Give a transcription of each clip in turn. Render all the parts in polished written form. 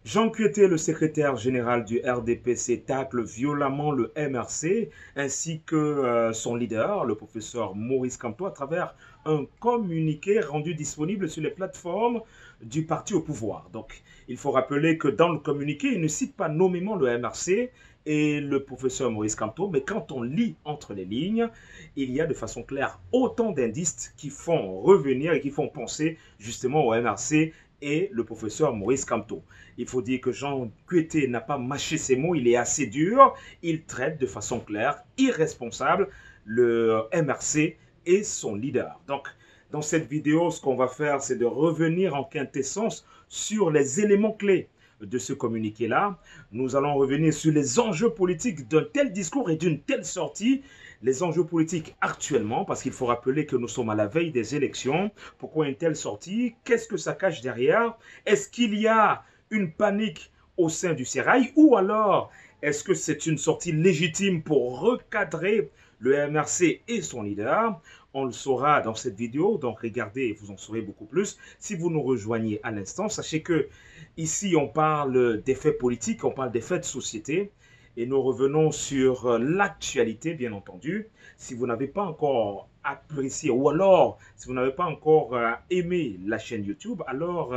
Jean Cueté, le secrétaire général du RDPC, tacle violemment le MRC ainsi que son leader, le professeur Maurice Kamto, à travers un communiqué rendu disponible sur les plateformes du parti au pouvoir. Donc, il faut rappeler que dans le communiqué, il ne cite pas nommément le MRC et le professeur Maurice Kamto, mais quand on lit entre les lignes, il y a de façon claire autant d'indices qui font revenir et qui font penser justement au MRC et le professeur Maurice Kamto. Il faut dire que Jean Cueté n'a pas mâché ses mots, il est assez dur, il traite de façon claire, irresponsable, le MRC et son leader. Donc, dans cette vidéo, ce qu'on va faire, c'est de revenir en quintessence sur les éléments clés de ce communiqué-là. Nous allons revenir sur les enjeux politiques d'un tel discours et d'une telle sortie, les enjeux politiques actuellement, parce qu'il faut rappeler que nous sommes à la veille des élections. Pourquoi une telle sortie? Qu'est-ce que ça cache derrière? Est-ce qu'il y a une panique au sein du sérail ou alors est-ce que c'est une sortie légitime pour recadrer le MRC et son leader? On le saura dans cette vidéo, donc regardez, vous en saurez beaucoup plus. Si vous nous rejoignez à l'instant, sachez que ici on parle des faits politiques, on parle des faits de société et nous revenons sur l'actualité, bien entendu. Si vous n'avez pas encore apprécié ou alors si vous n'avez pas encore aimé la chaîne YouTube, alors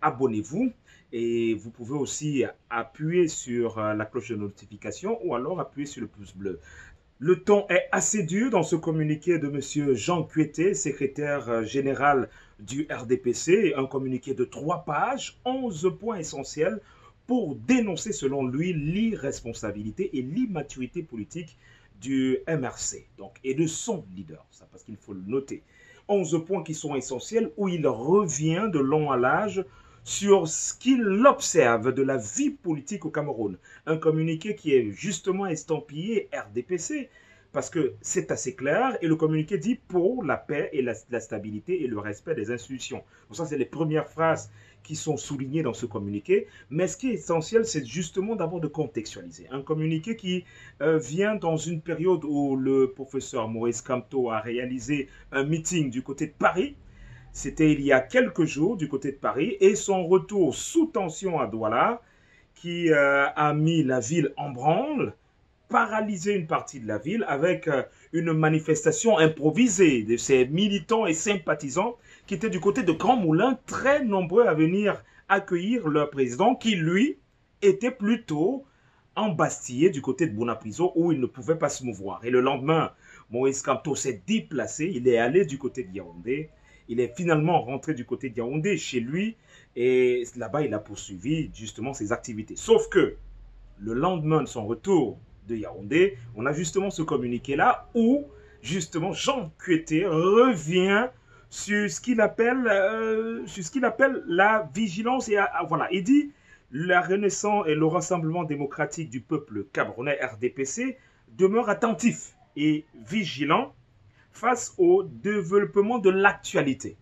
abonnez-vous. Et vous pouvez aussi appuyer sur la cloche de notification ou alors appuyer sur le pouce bleu. Le ton est assez dur dans ce communiqué de M. Jean Cueté, secrétaire général du RDPC, un communiqué de 3 pages, 11 points essentiels pour dénoncer selon lui l'irresponsabilité et l'immaturité politique du MRC donc, et de son leader, ça, parce qu'il faut le noter. 11 points qui sont essentiels où il revient de long à large sur ce qu'il observe de la vie politique au Cameroun. Un communiqué qui est justement estampillé RDPC, parce que c'est assez clair, et le communiqué dit pour la paix et la stabilité et le respect des institutions. Donc ça, c'est les premières phrases qui sont soulignées dans ce communiqué, mais ce qui est essentiel, c'est justement d'abord de contextualiser. Un communiqué qui vient dans une période où le professeur Maurice Kamto a réalisé un meeting du côté de Paris. C'était il y a quelques jours du côté de Paris et son retour sous tension à Douala qui a mis la ville en branle, paralysé une partie de la ville avec une manifestation improvisée de ses militants et sympathisants qui étaient du côté de Grand Moulin, très nombreux à venir accueillir leur président qui, lui, était plutôt embastillé du côté de Bonapriso où il ne pouvait pas se mouvoir. Et le lendemain, Maurice Kamto s'est déplacé, il est allé du côté de Yaoundé. Il est finalement rentré du côté de Yaoundé, chez lui, et là-bas, il a poursuivi justement ses activités. Sauf que le lendemain de son retour de Yaoundé, on a justement ce communiqué-là où, justement, Jean Cueté revient sur ce qu'il appelle, la vigilance. Et voilà, il dit la Renaissance et le Rassemblement démocratique du peuple camerounais, RDPC, demeure attentif et vigilant face au développement de l'actualité.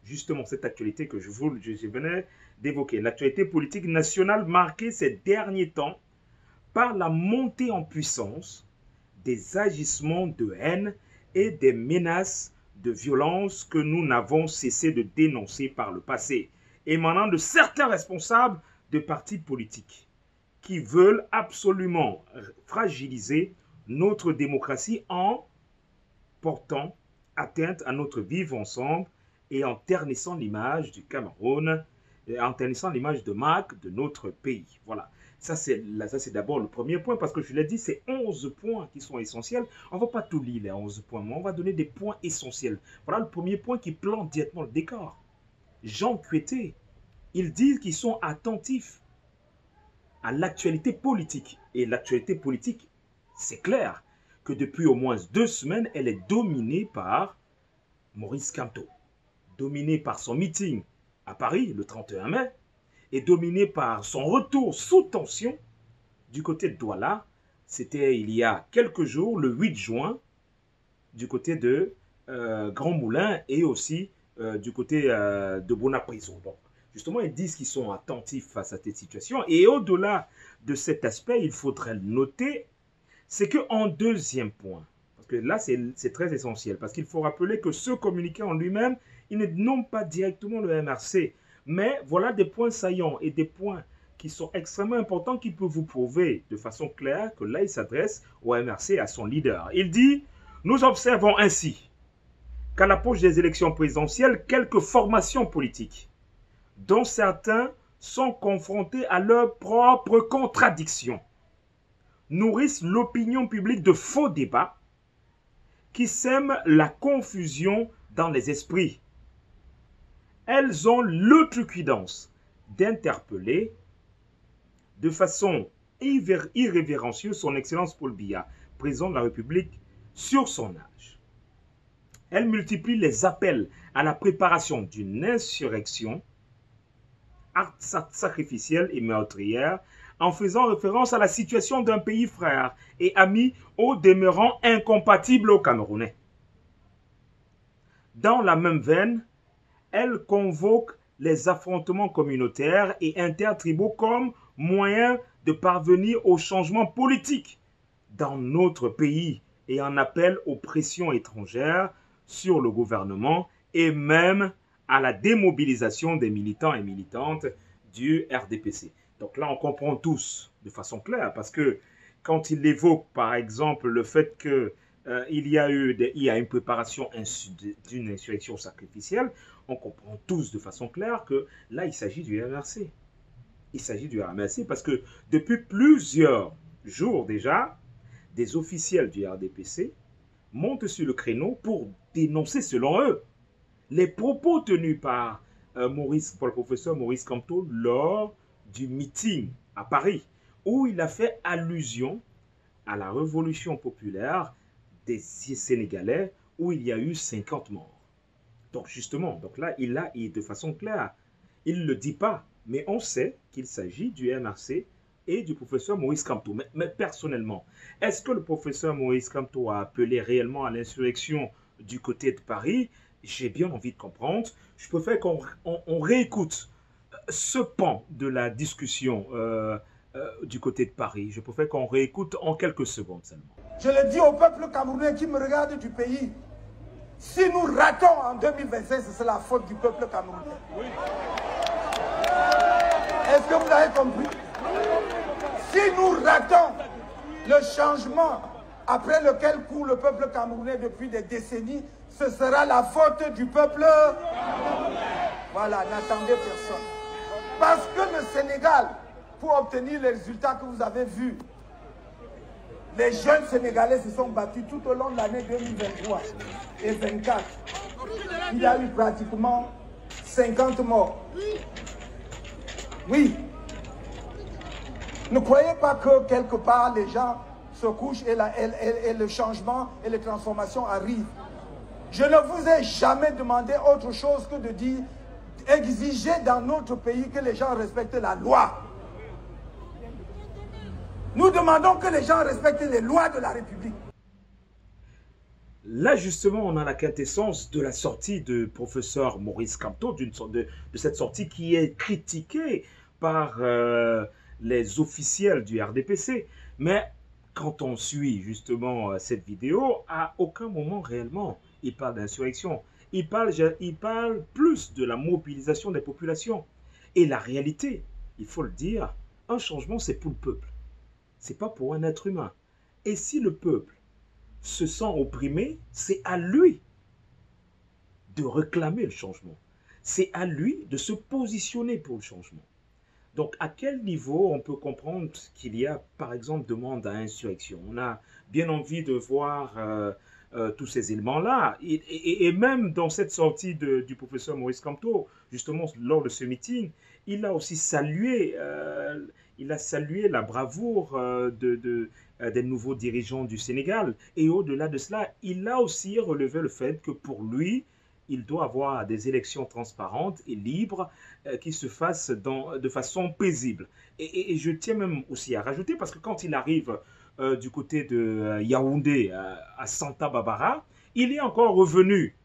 Justement, cette actualité que je venais d'évoquer, l'actualité politique nationale marquée ces derniers temps par la montée en puissance des agissements de haine et des menaces de violence que nous n'avons cessé de dénoncer par le passé, émanant de certains responsables de partis politiques qui veulent absolument fragiliser notre démocratie en portant atteinte à notre vivre ensemble et en ternissant l'image du Cameroun, et en ternissant l'image de marque de notre pays. Voilà. Ça, c'est d'abord le premier point, parce que je l'ai dit, c'est 11 points qui sont essentiels. On ne va pas tout lire, les 11 points, mais on va donner des points essentiels. Voilà le premier point qui plante directement le décor. Jean Cueté, ils disent qu'ils sont attentifs à l'actualité politique. Et l'actualité politique, c'est clair que depuis au moins 2 semaines, elle est dominée par Maurice Kamto, dominée par son meeting à Paris le 31 mai et dominée par son retour sous tension du côté de Douala. C'était il y a quelques jours, le 8 juin, du côté de Grand Moulin et aussi du côté de Bonapriso. Donc, justement, ils disent qu'ils sont attentifs face à cette situation. Et au-delà de cet aspect, il faudrait noter, c'est qu'en deuxième point, parce que là, c'est très essentiel, parce qu'il faut rappeler que ce communiqué en lui-même, il ne nomme pas directement le MRC, mais voilà des points saillants et des points qui sont extrêmement importants, qui peuvent vous prouver de façon claire que là, il s'adresse au MRC, à son leader. Il dit, nous observons ainsi qu'à l'approche des élections présidentielles, quelques formations politiques, dont certains sont confrontés à leurs propres contradictions, nourrissent l'opinion publique de faux débats qui sèment la confusion dans les esprits. Elles ont l'outrecuidance d'interpeller de façon irrévérencieuse son Excellence Paul Biya, président de la République, sur son âge. Elles multiplient les appels à la préparation d'une insurrection sacrificielle et meurtrière en faisant référence à la situation d'un pays frère et ami au demeurant incompatible aux Camerounais. Dans la même veine, elle convoque les affrontements communautaires et intertribaux comme moyen de parvenir au changement politique dans notre pays et en appelle aux pressions étrangères sur le gouvernement et même à la démobilisation des militants et militantes du RDPC. Donc là, on comprend tous de façon claire parce que quand il évoque par exemple le fait que il y a une préparation d'une insurrection sacrificielle, on comprend tous de façon claire que là, il s'agit du MRC. Il s'agit du MRC parce que depuis plusieurs jours déjà, des officiels du RDPC montent sur le créneau pour dénoncer, selon eux, les propos tenus par le professeur Maurice Kamto lors du meeting à Paris, où il a fait allusion à la révolution populaire des Sénégalais, où il y a eu 50 morts. Donc justement, donc là, il a de façon claire, il ne le dit pas, mais on sait qu'il s'agit du MRC et du professeur Maurice Kamto. Mais personnellement, est-ce que le professeur Maurice Kamto a appelé réellement à l'insurrection du côté de Paris? J'ai bien envie de comprendre. Je préfère qu'on réécoute ce pan de la discussion du côté de Paris. Je préfère qu'on réécoute en quelques secondes seulement. Je le dis au peuple camerounais qui me regarde du pays. Si nous ratons en 2025, c'est la faute du peuple camerounais. Oui. Est-ce que vous avez compris? Si nous ratons le changement après lequel court le peuple camerounais depuis des décennies, ce sera la faute du peuple. Voilà, n'attendez personne. Parce que le Sénégal, pour obtenir les résultats que vous avez vus, les jeunes Sénégalais se sont battus tout au long de l'année 2023 et 2024. Il y a eu pratiquement 50 morts. Oui. Ne croyez pas que quelque part les gens se couchent et le changement et les transformations arrivent. Je ne vous ai jamais demandé autre chose que de dire, exiger dans notre pays que les gens respectent la loi. Nous demandons que les gens respectent les lois de la République. Là, justement, on a la quintessence de la sortie de professeur Maurice Kamto, de cette sortie qui est critiquée par les officiels du RDPC. Mais quand on suit justement cette vidéo, à aucun moment réellement, il parle d'insurrection. Il parle plus de la mobilisation des populations. Et la réalité, il faut le dire, un changement, c'est pour le peuple. Ce n'est pas pour un être humain. Et si le peuple se sent opprimé, c'est à lui de réclamer le changement. C'est à lui de se positionner pour le changement. Donc, à quel niveau on peut comprendre qu'il y a, par exemple, demande à insurrection? On a bien envie de voir tous ces éléments-là. Et même dans cette sortie du professeur Maurice Kamto, justement, lors de ce meeting, il a aussi salué, la bravoure des nouveaux dirigeants du Sénégal. Et au-delà de cela, il a aussi relevé le fait que pour lui, il doit avoir des élections transparentes et libres qui se fassent de façon paisible. Et je tiens même aussi à rajouter, parce que quand il arrive du côté de Yaoundé, à Santa Barbara, il est encore revenu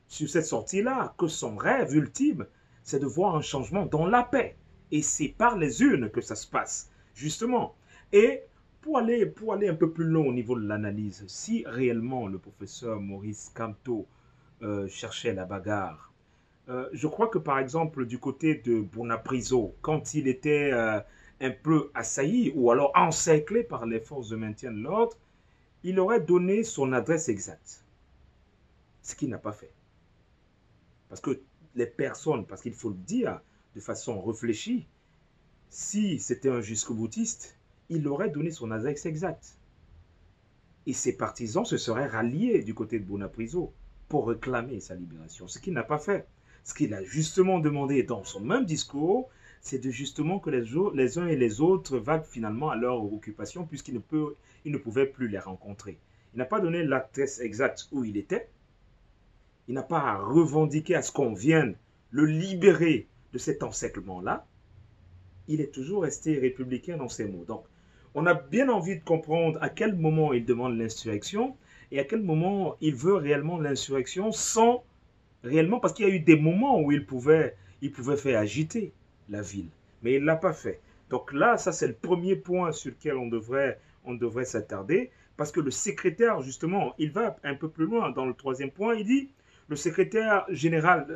sur cette sortie-là que son rêve ultime, c'est de voir un changement dans la paix. Et c'est par les urnes que ça se passe, justement. Et pour aller un peu plus loin au niveau de l'analyse, si réellement le professeur Maurice Kamto cherchait la bagarre, Je crois que par exemple du côté de Bonapriso, quand il était un peu assailli ou alors encerclé par les forces de maintien de l'ordre, il aurait donné son adresse exacte, ce qu'il n'a pas fait. Parce que les personnes, parce qu'il faut le dire de façon réfléchie, si c'était un jusqu'au-boutiste, il aurait donné son adresse exacte. Et ses partisans se seraient ralliés du côté de Bonapriso pour réclamer sa libération, ce qu'il n'a pas fait. Ce qu'il a justement demandé dans son même discours, c'est de justement que les uns et les autres vaguent finalement à leur occupation puisqu'il ne pouvait plus les rencontrer. Il n'a pas donné l'adresse exacte où il était. Il n'a pas revendiqué à ce qu'on vienne le libérer de cet encerclement-là. Il est toujours resté républicain dans ses mots. Donc, on a bien envie de comprendre à quel moment il demande l'insurrection et à quel moment il veut réellement l'insurrection sans réellement, parce qu'il y a eu des moments où il pouvait faire agiter la ville, mais il ne l'a pas fait. Donc là, ça c'est le premier point sur lequel on devrait s'attarder, parce que le secrétaire, justement, il va un peu plus loin. Dans le troisième point, il dit, le secrétaire général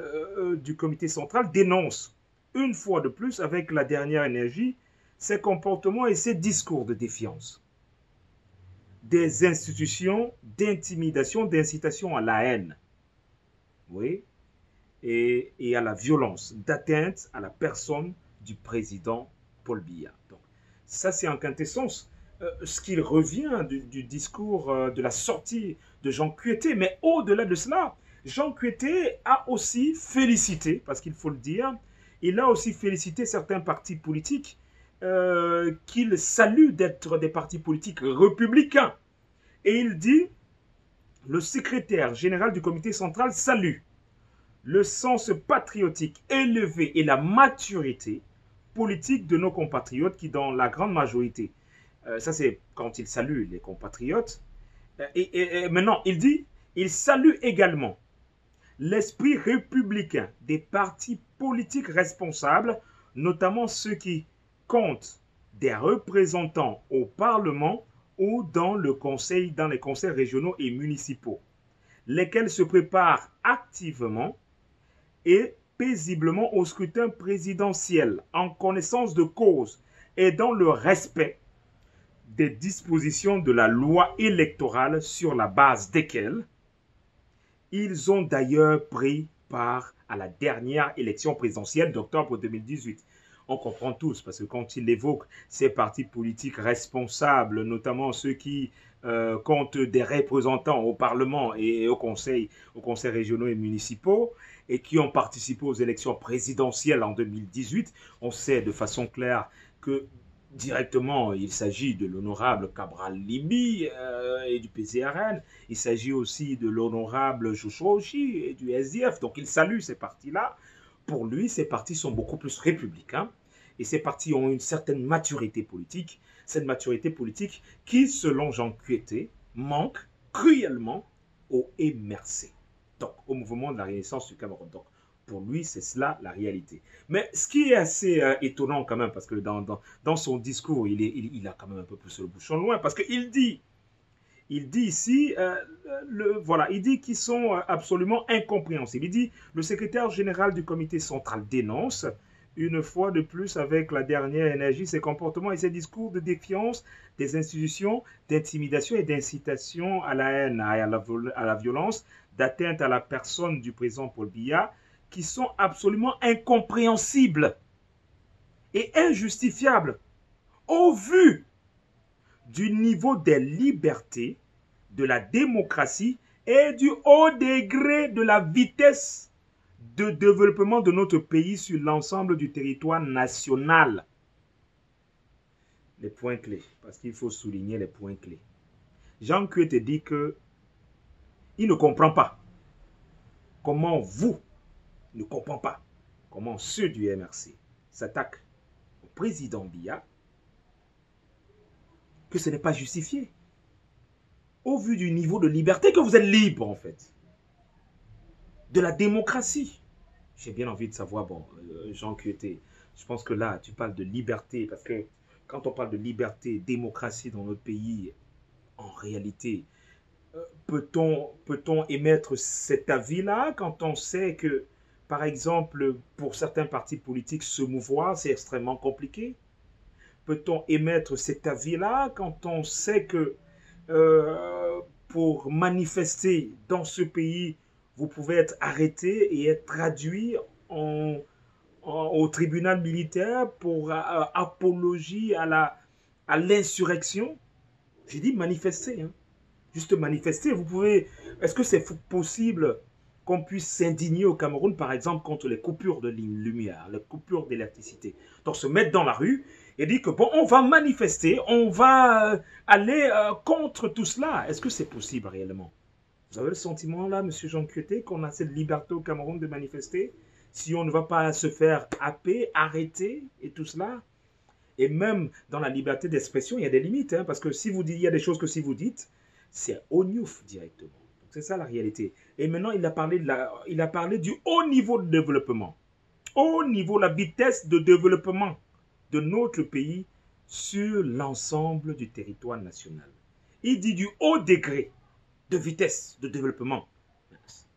du comité central dénonce, une fois de plus, avec la dernière énergie, ses comportements et ses discours de défiance. Des institutions d'intimidation, d'incitation à la haine. Oui, et à la violence, d'atteinte à la personne du président Paul Biya. Donc, ça, c'est en quintessence ce qu'il revient du discours de la sortie de Jean Kueté. Mais au-delà de cela, Jean Kueté a aussi félicité, parce qu'il faut le dire, il a aussi félicité certains partis politiques qu'il salue d'être des partis politiques républicains. Et il dit, le secrétaire général du comité central salue le sens patriotique élevé et la maturité politique de nos compatriotes qui, dans la grande majorité, ça c'est quand il salue les compatriotes, et maintenant il dit, il salue également l'esprit républicain des partis politiques responsables, notamment ceux qui comptent des représentants au Parlement ou dans les conseils régionaux et municipaux, lesquels se préparent activement et paisiblement au scrutin présidentiel en connaissance de cause et dans le respect des dispositions de la loi électorale sur la base desquelles ils ont d'ailleurs pris part à la dernière élection présidentielle d'octobre 2018. On comprend tous, parce que quand il évoque ces partis politiques responsables, notamment ceux qui comptent des représentants au Parlement et au conseil régionaux et municipaux, et qui ont participé aux élections présidentielles en 2018, on sait de façon claire que directement, il s'agit de l'honorable Cabral Libi et du PCRN. Il s'agit aussi de l'honorable Joshua Ochi et du SDF. Donc il salue ces partis-là. Pour lui, ces partis sont beaucoup plus républicains. Et ces partis ont une certaine maturité politique. Cette maturité politique qui, selon Jean Kueté, manque cruellement au MRC. Donc au mouvement de la Renaissance du Cameroun. Donc pour lui, c'est cela la réalité. Mais ce qui est assez étonnant quand même, parce que dans son discours, il a quand même un peu poussé le bouchon loin, parce qu'il dit ici, voilà, il dit qu'ils sont absolument incompréhensibles. Il dit, le secrétaire général du comité central dénonce, une fois de plus avec la dernière énergie, ses comportements et ses discours de défiance des institutions, d'intimidation et d'incitation à la haine, à la violence, d'atteinte à la personne du président Paul Biya, qui sont absolument incompréhensibles et injustifiables au vu du niveau des libertés, de la démocratie et du haut degré de la vitesse de développement de notre pays sur l'ensemble du territoire national. Les points clés, parce qu'il faut souligner les points clés. Jean Kueté dit que il ne comprend pas comment vous ne comprend pas comment ceux du MRC s'attaquent au président Biya, que ce n'est pas justifié. Au vu du niveau de liberté que vous êtes libre, en fait. De la démocratie. J'ai bien envie de savoir, bon, Jean Kueté, je pense que là, tu parles de liberté, parce que quand on parle de liberté, démocratie dans notre pays, en réalité, peut-on émettre cet avis-là quand on sait que par exemple, pour certains partis politiques, se mouvoir, c'est extrêmement compliqué? Peut-on émettre cet avis-là quand on sait que euh, pour manifester dans ce pays, vous pouvez être arrêté et être traduit en, au tribunal militaire pour apologie à l'insurrection? J'ai dit manifester, hein. Juste manifester. Vous pouvez. Est-ce que c'est possible qu'on puisse s'indigner au Cameroun, par exemple, contre les coupures de lumière, les coupures d'électricité? Donc se mettre dans la rue et dire que bon, on va manifester, on va aller contre tout cela. Est-ce que c'est possible réellement? Vous avez le sentiment là, Monsieur Jean Cueté, qu'on a cette liberté au Cameroun de manifester si on ne va pas se faire happer, arrêter et tout cela? Et même dans la liberté d'expression, il y a des limites, hein, parce que si vous dites, il y a des choses que si vous dites, c'est au newf directement. C'est ça la réalité. Et maintenant, il a parlé du haut niveau de développement. Haut niveau, la vitesse de développement de notre pays sur l'ensemble du territoire national. Il dit du haut degré de vitesse de développement.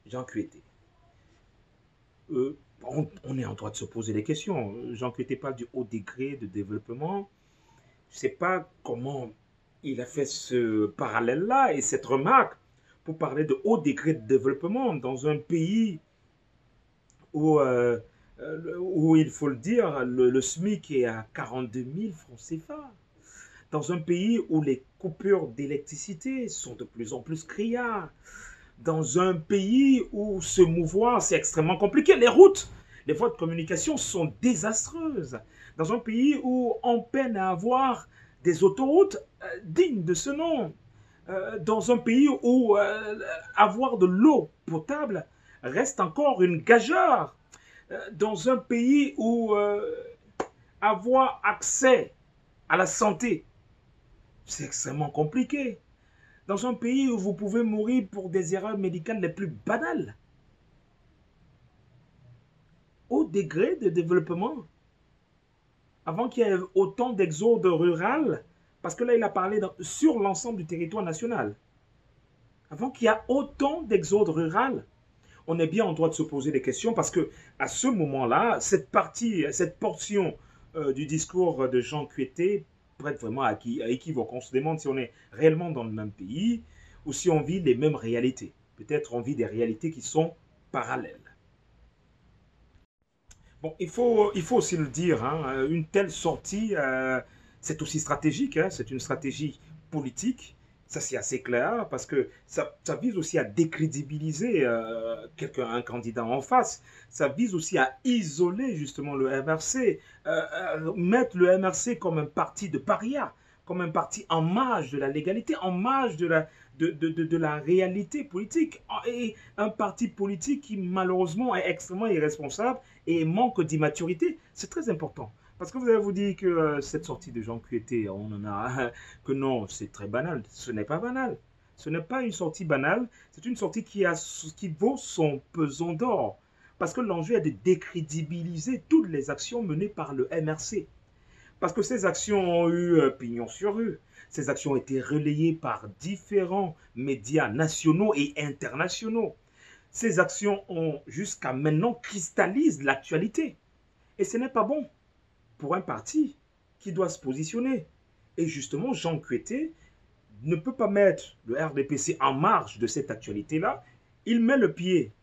Jean Cueté. On est en droit de se poser des questions. Jean Cueté parle du haut degré de développement. Je ne sais pas comment il a fait ce parallèle-là et cette remarque pour parler de haut degré de développement dans un pays où, il faut le dire, le SMIC est à 42 000 francs CFA. Dans un pays où les coupures d'électricité sont de plus en plus criardes. Dans un pays où se mouvoir, c'est extrêmement compliqué. Les routes, les voies de communication sont désastreuses. Dans un pays où on peine à avoir des autoroutes dignes de ce nom. Dans un pays où avoir de l'eau potable reste encore une gageure. Dans un pays où avoir accès à la santé, c'est extrêmement compliqué. Dans un pays où vous pouvez mourir pour des erreurs médicales les plus banales. Au degré de développement. Avant qu'il y ait autant d'exodes rural, parce que là il a parlé sur l'ensemble du territoire national. Avant qu'il y ait autant d'exodes rural, on est bien en droit de se poser des questions parce que à ce moment-là, cette portion du discours de Jean Cueté prête vraiment à équivoque. On se demande si on est réellement dans le même pays ou si on vit les mêmes réalités. Peut-être on vit des réalités qui sont parallèles. Bon, il faut aussi le dire, hein, une telle sortie, c'est aussi stratégique, hein, c'est une stratégie politique. Ça, c'est assez clair parce que ça vise aussi à décrédibiliser un candidat en face. Ça vise aussi à isoler justement le MRC, mettre le MRC comme un parti de paria, comme un parti en marge de la légalité, en marge de la réalité politique. Et un parti politique qui malheureusement est extrêmement irresponsable et manque d'immaturité. C'est très important. Parce que vous allez vous dire que cette sortie de Jean Cueté, on en a que non, c'est très banal. Ce n'est pas banal. Ce n'est pas une sortie banale. C'est une sortie qui vaut son pesant d'or. Parce que l'enjeu est de décrédibiliser toutes les actions menées par le MRC. Parce que ces actions ont eu pignon sur rue. Ces actions ont été relayées par différents médias nationaux et internationaux. Ces actions ont jusqu'à maintenant cristallisé l'actualité. Et ce n'est pas bon pour un parti qui doit se positionner. Et justement, Jean Cueté ne peut pas mettre le RDPC en marge de cette actualité-là. Il met le pied.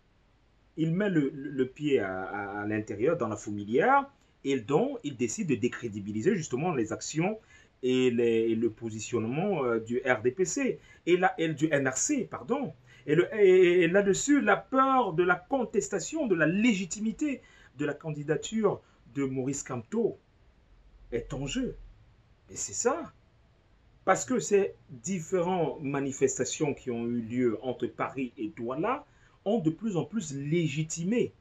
Il met le pied à l'intérieur, dans la fourmilière, et donc il décide de décrédibiliser justement les actions et le positionnement du RDPC, et du NRC, pardon. Et là-dessus, la peur de la contestation, de la légitimité de la candidature de Maurice Kamto est en jeu. Et c'est ça. Parce que ces différentes manifestations qui ont eu lieu entre Paris et Douala ont de plus en plus légitimé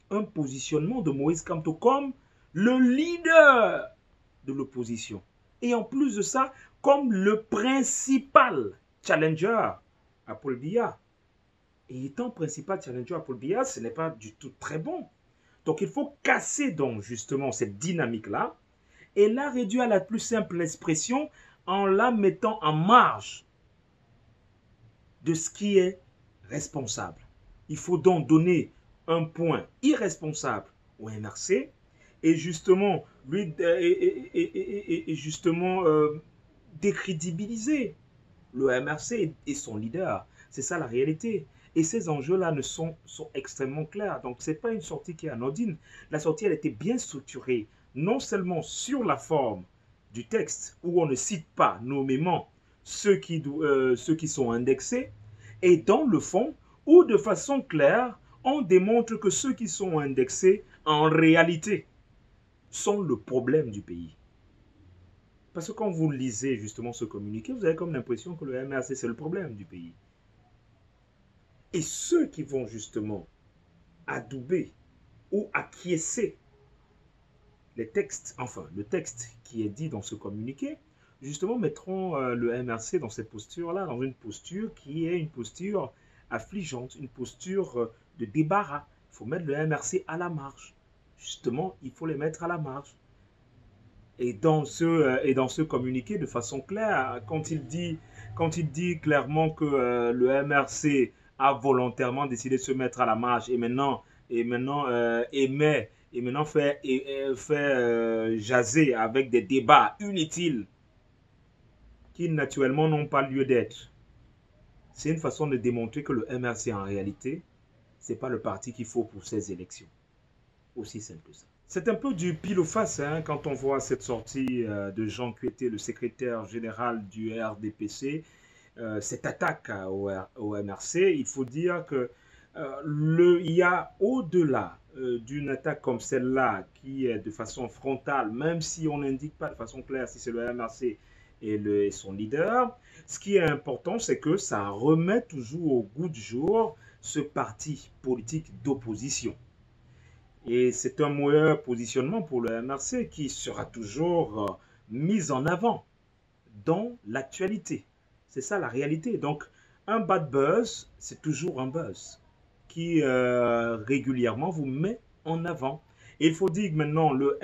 un positionnement de Maurice Kamto comme le leader de l'opposition. Et en plus de ça, comme le principal challenger à Paul Biya. Et étant principal challenger à Paul Biya, ce n'est pas du tout très bon. Donc il faut casser donc justement cette dynamique-là et la réduire à la plus simple expression en la mettant en marge de ce qui est responsable. Il faut donc donner un point irresponsable au MRC et justement, décrédibiliser le MRC et son leader. C'est ça la réalité. Et ces enjeux-là sont extrêmement clairs. Donc, ce n'est pas une sortie qui est anodine. La sortie, elle était bien structurée, non seulement sur la forme du texte, où on ne cite pas nommément ceux qui sont indexés, et dans le fond, où de façon claire, on démontre que ceux qui sont indexés, en réalité, sont le problème du pays. Parce que quand vous lisez justement ce communiqué, vous avez comme l'impression que le MRC, c'est le problème du pays. Et ceux qui vont justement adouber ou acquiescer les textes, enfin le texte qui est dit dans ce communiqué, justement mettront le MRC dans cette posture-là, dans une posture qui est une posture affligeante, une posture de débarras. Il faut mettre le MRC à la marge. Justement, il faut les mettre à la marge. Et dans ce communiqué, de façon claire, quand il dit clairement que le MRC a volontairement décidé de se mettre à la marge et maintenant fait jaser avec des débats inutiles qui naturellement n'ont pas lieu d'être. C'est une façon de démontrer que le MRC en réalité, ce n'est pas le parti qu'il faut pour ces élections. Aussi simple que ça. C'est un peu du pile ou face quand on voit cette sortie de Jean Kueté, le secrétaire général du RDPC, cette attaque au MRC. Il faut dire que il y a au-delà d'une attaque comme celle-là qui est de façon frontale, même si on n'indique pas de façon claire si c'est le MRC et son leader, ce qui est important, c'est que ça remet toujours au goût du jour ce parti politique d'opposition. Et c'est un meilleur positionnement pour le MRC qui sera toujours mis en avant dans l'actualité. C'est ça la réalité. Donc, un bad buzz, c'est toujours un buzz qui régulièrement vous met en avant. Et il faut dire que maintenant, le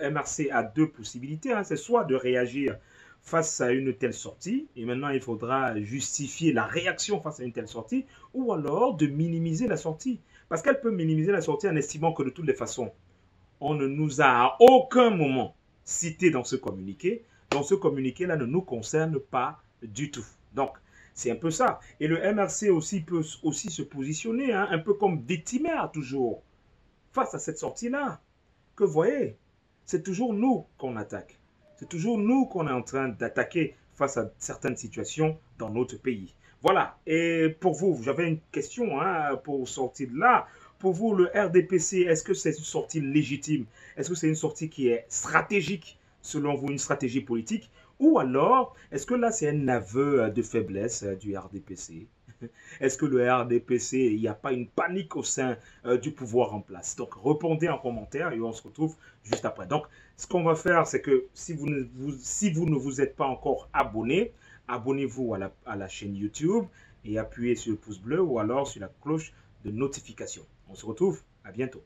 MRC a deux possibilités. C'est soit de réagir face à une telle sortie, et maintenant il faudra justifier la réaction face à une telle sortie, ou alors de minimiser la sortie. Parce qu'elle peut minimiser la sortie en estimant que de toutes les façons, on ne nous a à aucun moment cité dans ce communiqué. Donc ce communiqué-là ne nous concerne pas du tout. Donc c'est un peu ça. Et le MRC aussi peut aussi se positionner un peu comme victimaire toujours face à cette sortie-là. Que vous voyez, c'est toujours nous qu'on attaque. C'est toujours nous qu'on est en train d'attaquer face à certaines situations dans notre pays. Voilà. Et pour vous, j'avais une question pour sortir de là. Pour vous, le RDPC, est-ce que c'est une sortie légitime? Est-ce que c'est une sortie qui est stratégique, selon vous, une stratégie politique? Ou alors, est-ce que là, c'est un aveu de faiblesse du RDPC? Est-ce que le RDPC, il n'y a pas une panique au sein du pouvoir en place? Donc, répondez en commentaire et on se retrouve juste après. Donc, ce qu'on va faire, c'est que si vous ne vous êtes pas encore abonné, abonnez-vous à la chaîne YouTube et appuyez sur le pouce bleu ou alors sur la cloche de notification. On se retrouve à bientôt.